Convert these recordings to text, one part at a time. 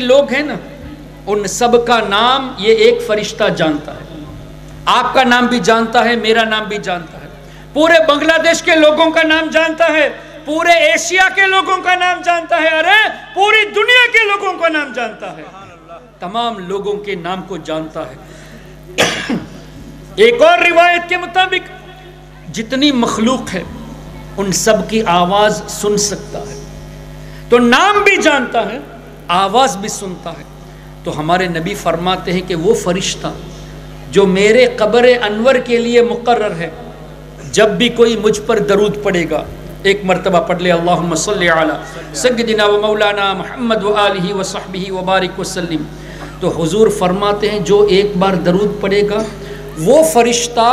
لوگ ہیں نا ان سب کا نام یہ ایک فرشتہ جانتا ہے. آپ کا نام بھی جانتا ہے, میرا نام بھی جانتا ہے, پورے بنگلہ دیش کے لوگوں کا نام جانتا ہے, پورے ایشیا کے لوگوں کا نام جانتا ہے, ارے پوری دنیا کے لوگوں کا نام جانتا ہے, تمام لوگوں کے نام کو جانتا ہے. ایک اور روایت کے مطابق جتنی مخلوق ہے ان سب کی آواز سن سکتا ہے, تو نام بھی جانتا ہے, آواز بھی سنتا ہے. تو ہمارے نبی فرماتے ہیں کہ وہ فرشتہ جو میرے قبر انور کے لیے مقرر ہے, جب بھی کوئی مجھ پر درود پڑے گا, ایک مرتبہ پڑھ لے اللہم صلی علی سیدنا و مولانا محمد و آلہ و صحبہ و بارک وسلم, تو حضور فرماتے ہیں جو ایک بار درود پڑے گا وہ فرشتہ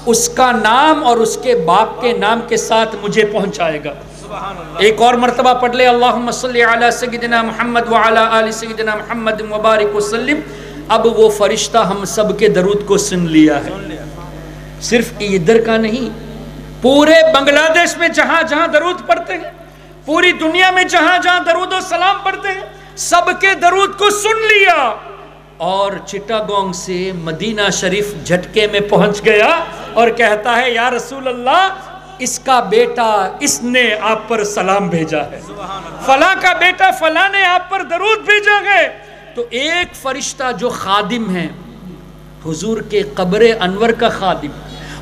اس کا نام اور اس کے باپ کے نام کے ساتھ مجھے پہنچائے گا. ایک اور مرتبہ پڑھ لے اللہم صلی علی سیدنا محمد و علی آل سیدنا محمد و بارک وسلم. اب وہ فرشتہ ہم سب کے درود کو سن لیا ہے. صرف ادھر کا نہیں, پورے بنگلہ دیش میں جہاں جہاں درود پڑھتے ہیں, پوری دنیا میں جہاں جہاں درود و سلام پڑھتے ہیں, سب کے درود کو سن لیا اور چٹاگونگ سے مدینہ شریف جھٹکے میں پہنچ گیا اور کہتا ہے یا رسول اللہ اس کا بیٹا اس نے آپ پر سلام بھیجا ہے, فلاں کا بیٹا فلاں نے آپ پر درود بھیجا ہے. تو ایک فرشتہ جو خادم ہے حضور کے قبر انور کا خادم,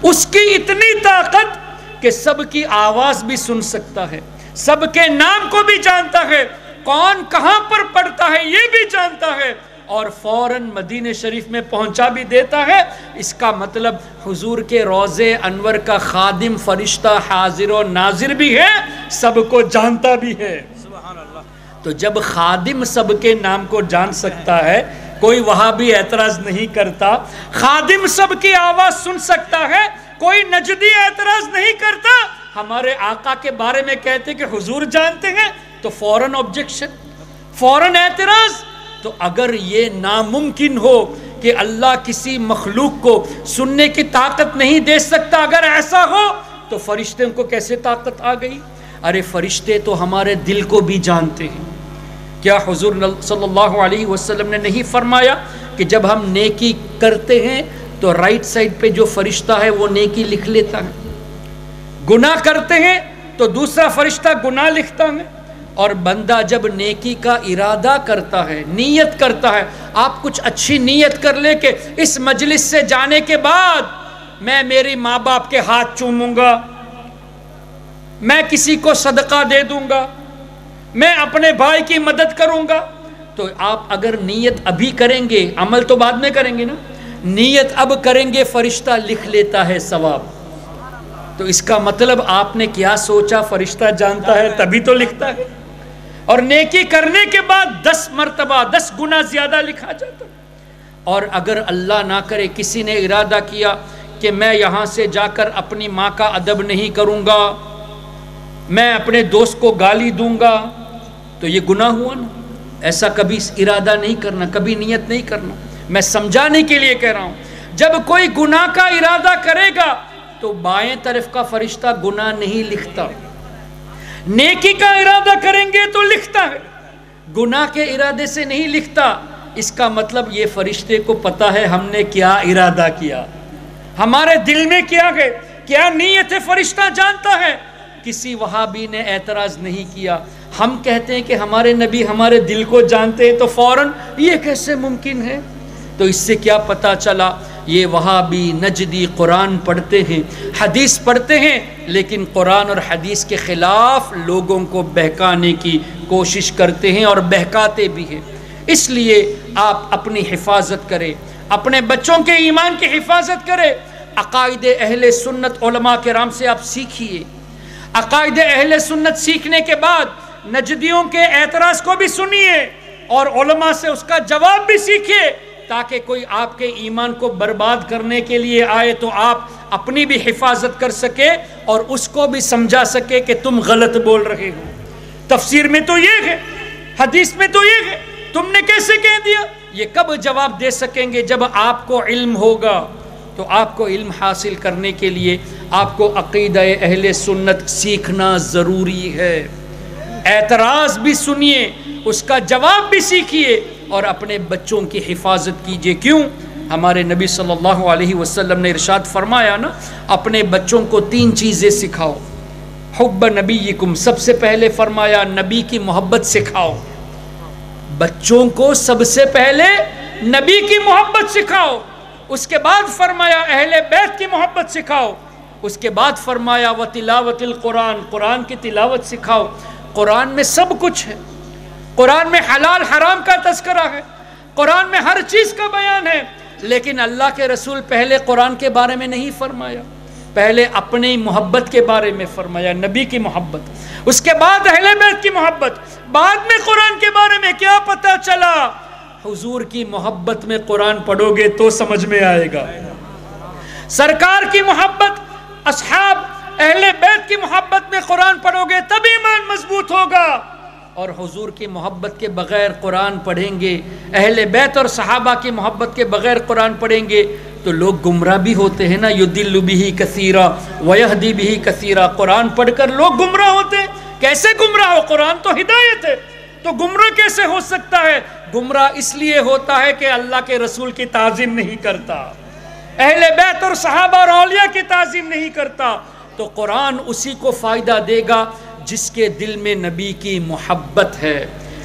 اس کی اتنی طاقت کہ سب کی آواز بھی سن سکتا ہے, سب کے نام کو بھی جانتا ہے, کون کہاں پر پڑھتا ہے یہ بھی جانتا ہے, اور فوراً مدینہ شریف میں پہنچا بھی دیتا ہے. اس کا مطلب حضور کے روضے انور کا خادم فرشتہ حاضر و ناظر بھی ہے, سب کو جانتا بھی ہے. تو جب خادم سب کے نام کو جان سکتا ہے, کوئی وہاں بھی اعتراض نہیں کرتا, خادم سب کی آواز سن سکتا ہے, کوئی نجدی اعتراض نہیں کرتا. ہمارے آقا کے بارے میں کہتے کہ حضور جانتے ہیں, تو فوراً آبجیکشن, فوراً اعتراض. تو اگر یہ ناممکن ہو کہ اللہ کسی مخلوق کو سننے کی طاقت نہیں دے سکتا, اگر ایسا ہو تو فرشتوں کو کیسے طاقت آ گئی؟ ارے فرشتے تو ہمارے دل کو بھی جانتے ہیں. کیا حضور صلی اللہ علیہ وسلم نے نہیں فرمایا کہ جب ہم نیکی کرتے ہیں تو رائٹ سائڈ پہ جو فرشتہ ہے وہ نیکی لکھ لیتا ہے, گناہ کرتے ہیں تو دوسرا فرشتہ گناہ لکھتا ہے, اور بندہ جب نیکی کا ارادہ کرتا ہے, نیت کرتا ہے, آپ کچھ اچھی نیت کر لے کہ اس مجلس سے جانے کے بعد میں میری ماں باپ کے ہاتھ چوموں گا, میں کسی کو صدقہ دے دوں گا, میں اپنے بھائی کی مدد کروں گا, تو آپ اگر نیت ابھی کریں گے, عمل تو بعد میں کریں گے نا, نیت اب کریں گے فرشتہ لکھ لیتا ہے ثواب. تو اس کا مطلب آپ نے کیا سوچا, فرشتہ جانتا ہے تبھی تو لکھتا ہے. اور نیکی کرنے کے بعد 10 مرتبہ 10 گنا زیادہ لکھا جاتا. اور اگر اللہ نہ کرے کسی نے ارادہ کیا کہ میں یہاں سے جا کر اپنی ماں کا ادب نہیں کروں گا, میں اپنے دوست کو گالی دوں گا, تو یہ گناہ ہوا نا. ایسا کبھی ارادہ نہیں کرنا, کبھی نیت نہیں کرنا. میں سمجھانے کے لیے کہہ رہا ہوں, جب کوئی گناہ کا ارادہ کرے گا تو بائیں طرف کا فرشتہ گناہ نہیں لکھتا, نیکی کا ارادہ کریں گے تو لکھتا ہے, گناہ کے ارادے سے نہیں لکھتا. اس کا مطلب یہ فرشتے کو پتا ہے ہم نے کیا ارادہ کیا, ہمارے دل میں کیا ہے, کیا نیت ہے, فرشتہ جانتا ہے. کسی وہابی نے اعتراض نہیں کیا. ہم کہتے ہیں کہ ہمارے نبی ہمارے دل کو جانتے ہیں, تو فوراً یہ کیسے ممکن ہے؟ تو اس سے کیا پتا چلا, یہ وہابی نجدی قرآن پڑھتے ہیں, حدیث پڑھتے ہیں, لیکن قرآن اور حدیث کے خلاف لوگوں کو بہکانے کی کوشش کرتے ہیں اور بہکاتے بھی ہیں. اس لیے آپ اپنی حفاظت کریں, اپنے بچوں کے ایمان کی حفاظت کریں. عقائد اہل سنت علماء کرام سے آپ سیکھیے. عقائد اہل سنت سیکھنے کے بعد نجدیوں کے اعتراض کو بھی سنیے اور علماء سے اس کا جواب بھی سیکھیے, تاکہ کوئی آپ کے ایمان کو برباد کرنے کے لیے آئے تو آپ اپنی بھی حفاظت کر سکے اور اس کو بھی سمجھا سکے کہ تم غلط بول رہے ہو. تفسیر میں تو یہ ہے, حدیث میں تو یہ ہے, تم نے کیسے کہہ دیا؟ یہ کب جواب دے سکیں گے؟ جب آپ کو علم ہوگا. تو آپ کو علم حاصل کرنے کے لیے آپ کو عقیدہ اہل سنت سیکھنا ضروری ہے. اعتراض بھی سنیے اس کا جواب بھی سیکھیے اور اپنے بچوں کی حفاظت کیجئے۔ کیوں؟ ہمارے نبی صلی اللہ علیہ وسلم نے ارشاد فرمایا نا، اپنے بچوں کو 3 چیزیں سکھاؤ۔ حب نبیکم، سب سے پہلے فرمایا نبی کی محبت سکھاؤ۔ بچوں کو سب سے پہلے نبی کی محبت سکھاؤ، اس کے بعد فرمایا اہل بیت کی محبت سکھاؤ، اس کے بعد فرمایا وتلاوت القرآن، قرآن کی تلاوت سکھاؤ۔ قرآن میں سب کچھ ہے، قرآن میں حلال حرام کا تذکرہ ہے، قرآن میں ہر چیز کا بیان ہے، لیکن اللہ کے رسول پہلے قرآن کے بارے میں نہیں فرمایا، پہلے اپنی محبت کے بارے میں فرمایا، نبی کی محبت، اس کے بعد اہل بیت کی محبت، بعد میں قرآن کے بارے میں۔ کیا پتہ چلا؟ حضور کی محبت میں قرآن پڑھو گے تو سمجھ میں آئے گا، سرکار کی محبت، اصحاب اہل بیت کی محبت میں قرآن پڑھو گے تب ایمان مضبوط ہوگا، اور حضور کی محبت کے بغیر قرآن پڑھیں گے، اہل بیت اور صحابہ کی محبت کے بغیر قرآن پڑھیں گے تو لوگ گمراہ بھی ہوتے ہیں نا، یضل بہ کثیرا ویہدی بہ کثیرا، قرآن پڑھ کر لوگ گمراہ ہوتے ہیں۔ کیسے گمراہ ہو؟ قرآن تو ہدایت ہے، تو گمراہ کیسے ہو سکتا ہے؟ گمراہ اس لیے ہوتا ہے کہ اللہ کے رسول کی تعظیم نہیں کرتا، اہل بیت اور صحابہ اور اولیاء کی تعظیم نہیں کرتا، تو قرآن اسی کو فائدہ دے گا جس کے دل میں نبی کی محبت ہے۔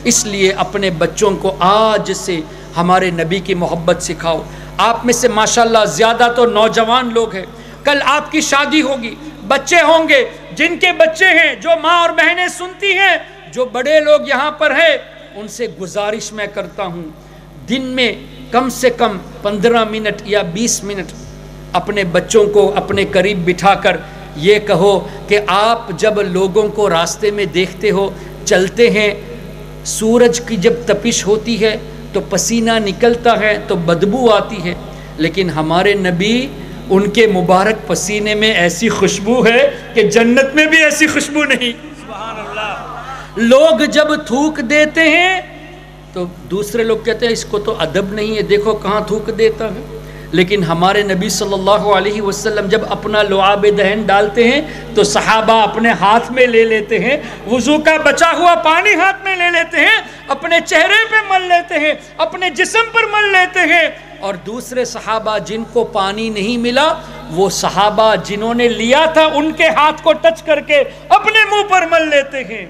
اس لیے اپنے بچوں کو آج سے ہمارے نبی کی محبت سکھاؤ۔ آپ میں سے ماشاءاللہ زیادہ تو نوجوان لوگ ہیں، کل آپ کی شادی ہوگی، بچے ہوں گے، جن کے بچے ہیں، جو ماں اور بہنیں سنتی ہیں، جو بڑے لوگ یہاں پر ہیں، ان سے گزارش میں کرتا ہوں دن میں کم سے کم 15 منٹ یا 20 منٹ اپنے بچوں کو اپنے قریب بٹھا کر یہ کہو کہ آپ جب لوگوں کو راستے میں دیکھتے ہو، چلتے ہیں، سورج کی جب تپش ہوتی ہے تو پسینہ نکلتا ہے تو بدبو آتی ہے، لیکن ہمارے نبی، ان کے مبارک پسینے میں ایسی خوشبو ہے کہ جنت میں بھی ایسی خوشبو نہیں۔ سبحان اللہ۔ لوگ جب تھوک دیتے ہیں تو دوسرے لوگ کہتے ہیں اس کو تو ادب نہیں ہے، دیکھو کہاں تھوک دیتا ہے، لیکن ہمارے نبی صلی اللہ علیہ وسلم جب اپنا لعاب دہن ڈالتے ہیں تو صحابہ اپنے ہاتھ میں لے لیتے ہیں، وضو کا بچا ہوا پانی ہاتھ میں لے لیتے ہیں، اپنے چہرے پہ مل لیتے ہیں، اپنے جسم پر مل لیتے ہیں، اور دوسرے صحابہ جن کو پانی نہیں ملا، وہ صحابہ جنہوں نے لیا تھا ان کے ہاتھ کو ٹچ کر کے اپنے منہ پر مل لیتے ہیں۔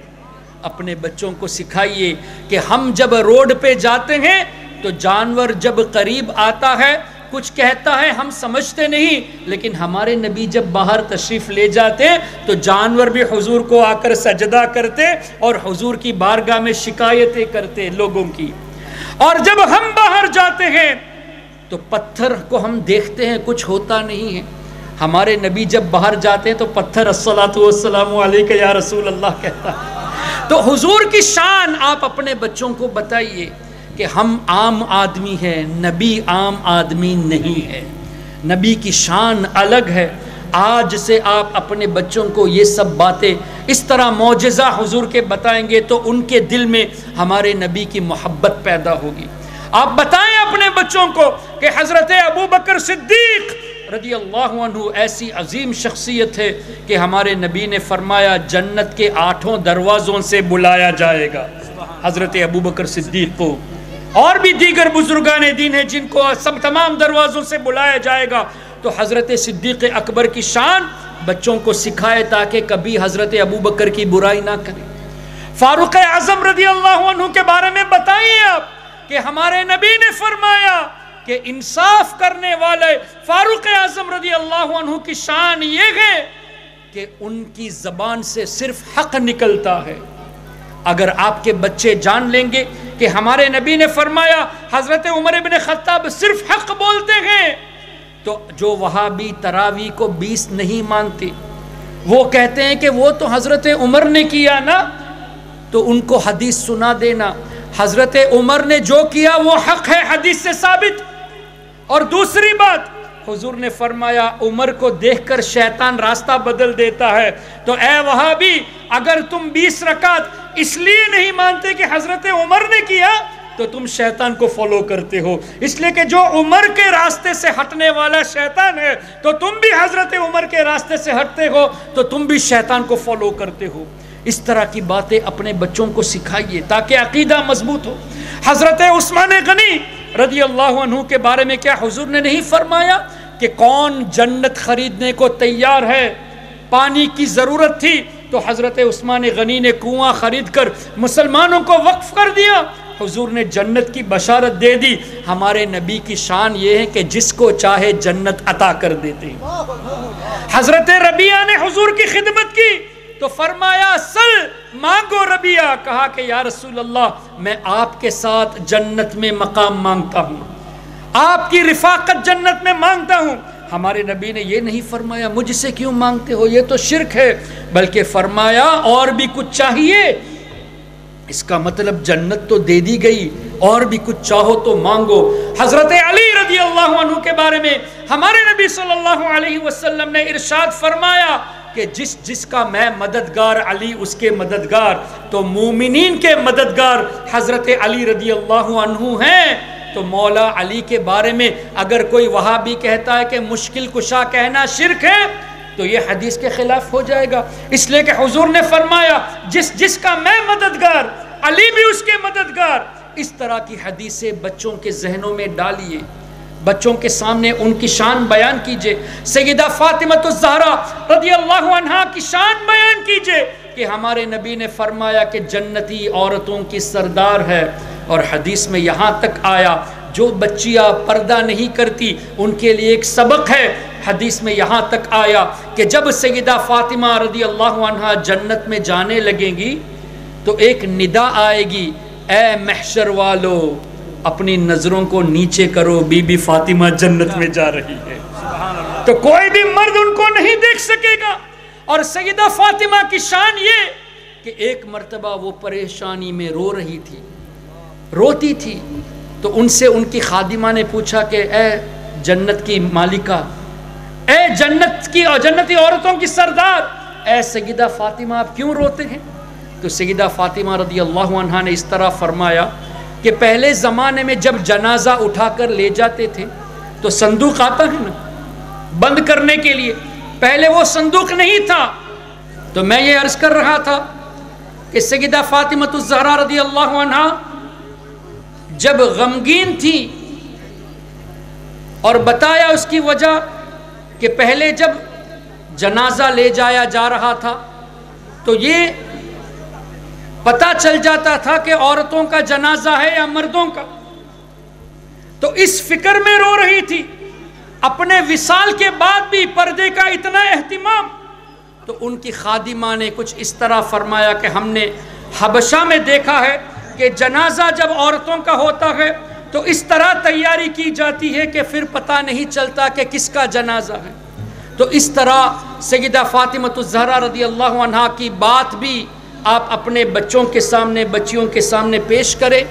اپنے بچوں کو سکھائیے کہ ہم جب روڈ پہ جاتے ہیں تو جانور جب قریب آتا ہے، کچھ کہتا ہے، ہم سمجھتے نہیں، لیکن ہمارے نبی جب باہر تشریف لے جاتے تو جانور بھی حضور کو آ کر سجدہ کرتے اور حضور کی بارگاہ میں شکایتیں کرتے لوگوں کی۔ اور جب ہم باہر جاتے ہیں تو پتھر کو ہم دیکھتے ہیں، کچھ ہوتا نہیں ہے، ہمارے نبی جب باہر جاتے ہیں تو پتھر الصلاۃ والسلام علیک یا رسول اللہ کہتا ہے۔ تو حضور کی شان آپ اپنے بچوں کو بتائیے کہ ہم عام آدمی ہیں، نبی عام آدمی نہیں ہے، نبی کی شان الگ ہے۔ آج سے آپ اپنے بچوں کو یہ سب باتیں اس طرح معجزہ حضور کے بتائیں گے تو ان کے دل میں ہمارے نبی کی محبت پیدا ہوگی۔ آپ بتائیں اپنے بچوں کو کہ حضرت ابو بکر صدیق رضی اللہ عنہ ایسی عظیم شخصیت ہے کہ ہمارے نبی نے فرمایا جنت کے 8 دروازوں سے بلایا جائے گا حضرت ابو بکر صدیق کو، اور بھی دیگر بزرگان دین ہیں جن کو سب تمام دروازوں سے بلایا جائے گا۔ تو حضرت صدیق اکبر کی شان بچوں کو سکھائے تاکہ کبھی حضرت ابو بکر کی برائی نہ کریں۔ فاروق اعظم رضی اللہ عنہ کے بارے میں بتائیے آپ کہ ہمارے نبی نے فرمایا کہ انصاف کرنے والے فاروق اعظم رضی اللہ عنہ کی شان یہ ہے کہ ان کی زبان سے صرف حق نکلتا ہے۔ اگر آپ کے بچے جان لیں گے کہ ہمارے نبی نے فرمایا حضرت عمر بن خطاب صرف حق بولتے ہیں، تو جو وہابی تراویح کو 20 نہیں مانتے، وہ کہتے ہیں کہ وہ تو حضرت عمر نے کیا نا، تو ان کو حدیث سنا دینا، حضرت عمر نے جو کیا وہ حق ہے، حدیث سے ثابت۔ اور دوسری بات، حضور نے فرمایا عمر کو دیکھ کر شیطان راستہ بدل دیتا ہے، تو اے وہابی اگر تم 20 رکعت اس لیے نہیں مانتے کہ حضرت عمر نے کیا تو تم شیطان کو فالو کرتے ہو، اس لیے کہ جو عمر کے راستے سے ہٹنے والا شیطان ہے تو تم بھی حضرت عمر کے راستے سے ہٹتے ہو تو تم بھی شیطان کو فالو کرتے ہو۔ اس طرح کی باتیں اپنے بچوں کو سکھائیے تاکہ عقیدہ مضبوط ہو۔ حضرت عثمان غنی رضی اللہ عنہ کے بارے میں کیا حضور نے نہیں فرمایا کہ کون جنت خریدنے کو تیار ہے؟ پانی کی ضرورت تھی تو حضرت عثمان غنی نے کنواں خرید کر مسلمانوں کو وقف کر دیا، حضور نے جنت کی بشارت دے دی۔ ہمارے نبی کی شان یہ ہے کہ جس کو چاہے جنت عطا کر دیتے ہیں۔ حضرت ربیعہ نے حضور کی خدمت کی تو فرمایا سل مانگو ربیعہ، کہا کہ یا رسول اللہ میں آپ کے ساتھ جنت میں مقام مانگتا ہوں، آپ کی رفاقت جنت میں مانگتا ہوں۔ ہمارے نبی نے یہ نہیں فرمایا مجھ سے کیوں مانگتے ہو، یہ تو شرک ہے، بلکہ فرمایا اور بھی کچھ چاہیے، اس کا مطلب جنت تو دے دی گئی، اور بھی کچھ چاہو تو مانگو۔ حضرت علی رضی اللہ عنہ کے بارے میں ہمارے نبی صلی اللہ علیہ وسلم نے ارشاد فرمایا کہ جس کا میں مددگار علی اس کے مددگار، تو مومنین کے مددگار حضرت علی رضی اللہ عنہ ہیں۔ تو مولا علی کے بارے میں اگر کوئی وہابی کہتا ہے کہ مشکل کشا کہنا شرک ہے تو یہ حدیث کے خلاف ہو جائے گا، اس لیے کہ حضور نے فرمایا جس کا میں مددگار علی بھی اس کے مددگار۔ اس طرح کی حدیثیں بچوں کے ذہنوں میں ڈالیے، بچوں کے سامنے ان کی شان بیان کیجئے۔ سیدہ فاطمہ الزہرا رضی اللہ عنہا کی شان بیان کیجئے کہ ہمارے نبی نے فرمایا کہ جنتی عورتوں کی سردار ہے، اور حدیث میں یہاں تک آیا جو بچیاں پردہ نہیں کرتی ان کے لیے ایک سبق ہے۔ حدیث میں یہاں تک آیا کہ جب سیدہ فاطمہ رضی اللہ عنہا جنت میں جانے لگیں گی تو ایک ندا آئے گی، اے محشر والو اپنی نظروں کو نیچے کرو، بی بی فاطمہ جنت میں جا رہی ہے۔ تو کوئی بھی مرد ان کو نہیں دیکھ سکے گا۔ اور سیدہ فاطمہ کی شان یہ کہ ایک مرتبہ وہ پریشانی میں رو رہی تھی، روتی تھی، تو ان سے ان کی خادمہ نے پوچھا کہ اے جنت کی مالکہ، اے جنتی عورتوں کی سردار، اے سیدہ فاطمہ آپ کیوں روتے ہیں؟ تو سیدہ فاطمہ رضی اللہ عنہا نے اس طرح فرمایا کہ پہلے زمانے میں جب جنازہ اٹھا کر لے جاتے تھے تو صندوق آتا ہے نا بند کرنے کے لیے، پہلے وہ صندوق نہیں تھا۔ تو میں یہ عرض کر رہا تھا کہ سیدہ فاطمہ الزہرا رضی اللہ عنہا جب غمگین تھی اور بتایا اس کی وجہ کہ پہلے جب جنازہ لے جایا جا رہا تھا تو یہ پتہ چل جاتا تھا کہ عورتوں کا جنازہ ہے یا مردوں کا، تو اس فکر میں رو رہی تھی۔ اپنے وصال کے بعد بھی پردے کا اتنا اہتمام، تو ان کی خادمہ نے کچھ اس طرح فرمایا کہ ہم نے حبشہ میں دیکھا ہے کہ جنازہ جب عورتوں کا ہوتا ہے تو اس طرح تیاری کی جاتی ہے کہ پھر پتہ نہیں چلتا کہ کس کا جنازہ ہے۔ تو اس طرح سیدہ فاطمہ الزہرا رضی اللہ عنہا کی بات بھی آپ اپنے بچوں کے سامنے، بچیوں کے سامنے پیش کریں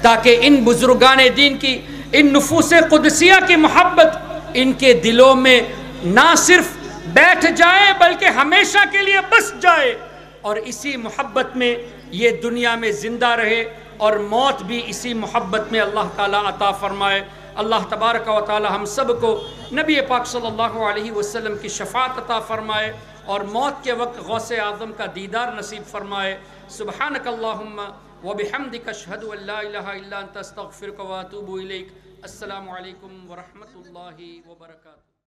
تاکہ ان بزرگان دین کی، ان نفوس قدسیہ کی محبت ان کے دلوں میں نہ صرف بیٹھ جائے بلکہ ہمیشہ کے لیے بس جائے، اور اسی محبت میں یہ دنیا میں زندہ رہے اور موت بھی اسی محبت میں اللہ تعالیٰ عطا فرمائے۔ اللہ تبارک و تعالی ہم سب کو نبی پاک صلی اللہ علیہ وسلم کی شفاعت عطا فرمائے اور موت کے وقت غوث اعظم کا دیدار نصیب فرمائے۔ سبحانک اللہم وبحمدک اشہد ان لا الہ الا انت استغفرک واتوب الیک۔ السلام علیکم ورحمۃ اللہ وبرکاتہ۔